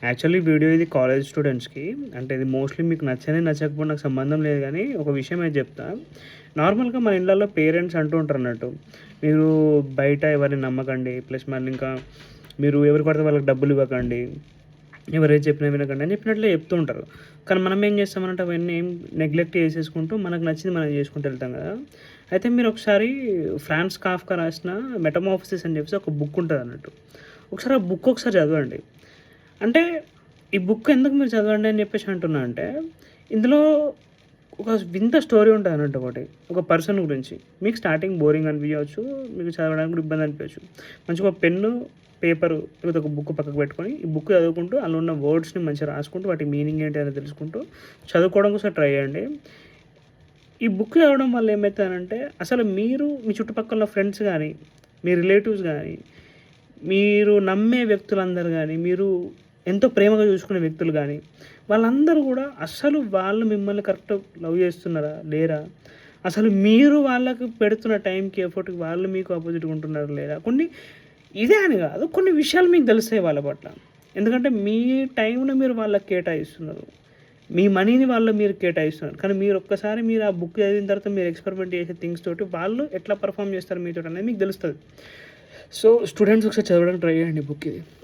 Actually video ఇది college స్టూడెంట్స్‌కి. అంటే ఇది మోస్ట్‌లీ మీకు నచ్చని, నచ్చకపోయినా నాకు సంబంధం లేదు గానీ, ఒక విషయం అయితే చెప్తా. నార్మల్‌గా మన ఇళ్ళల్లో పేరెంట్స్ అంటూ ఉంటారన్నట్టు. మీరు బయట ఎవరిని నమ్మకండి. ప్లస్ మళ్ళీ ఇంకా మీరు ఎవరికి పడితే వాళ్ళకి డబ్బులు ఇవ్వకండి. ఎవరేది చెప్పినా వినకండి అని చెప్పినట్లే చెప్తూ ఉంటారు. కానీ మనం ఏం చేస్తామంటే అవన్నీ నెగ్లెక్ట్ చేసేసుకుంటూ మనకు నచ్చింది మనం చేసుకుంటూ వెళ్తాం కదా! అయితే మీరు ఒకసారి ఫ్రాన్స్ కాఫ్కా రాసిన 'మెటమోర్ఫోసిస్' అని చెప్పేసి ఒక బుక్ ఉంటదన్నట్టు. ఒకసారి ఆ బుక్ ఒకసారి చదవండి. అంటే ఈ బుక్ ఎందుకు మీరు చదవండి అని చెప్పేసి అంటున్నా అంటే, ఇందులో ఒక వింత స్టోరీ ఉంటదన్నట్టు ఒకటి. ఒక పర్సన్ గురించి. మీకు స్టార్టింగ్ బోరింగ్ అనిపియవచ్చు. మీకు చదవడానికి కూడా ఇబ్బంది అనిపియచ్చు. మంచిగా ఒక పెన్ను, పేపరు లేకపోతే ఒక బుక్ పక్కకు పెట్టుకొని, ఈ బుక్ చదువుకుంటూ అందులో ఉన్న వర్డ్స్‌ని మంచిగా రాసుకుంటూ, వాటి మీనింగ్ ఏంటి అనేది తెలుసుకుంటూ చదువుకోవడం కోసం ట్రై చేయండి. ఈ బుక్ చదవడం వల్ల ఏమైతదనంటే, అసలు మీరు మీ చుట్టుపక్కల ఫ్రెండ్స్ గానీ, మీ రిలేటివ్స్ గానీ, మీరు నమ్మే వ్యక్తులందరూ గానీ, మీరు ఎంతో ప్రేమగా చూసుకునే వ్యక్తులు గానీ, వాళ్ళందరూ గూడా అస్సలు వాళ్ళు మిమ్మల్ని కరెక్ట్ లవ్ చేస్తున్నారా? లేరా? అసలు మీరు వాళ్ళకి పెడుతున్న టైంకి, ఎఫర్ట్‌కి వాళ్ళు మీకు అపోజిట్‌గా ఉంటున్నారా? లేరా? కొన్ని ఇదే అని గాదు. కొన్ని విషయాలు మీకు తెలుస్తాయి వాళ్ళ పట్ల. ఎందుకంటే మీ టైంని మీరు వాళ్ళకి కేటాయిస్తున్నారు. మీ మనీని మీరు కేటాయిస్తున్నారు. కానీ మీరు ఆ బుక్ చదివిన తర్వాత మీరు ఎక్స్‌పెరిమెంట్ చేసే థింగ్స్ తోటి వాళ్ళు ఎట్లా పెర్ఫార్మ్ చేస్తారు మీతోటి అనేది మీకు తెలుస్తది. సో, స్టూడెంట్స్ ఒకసారి చదవడానికి ట్రై చేయండి బుక్ ఇది.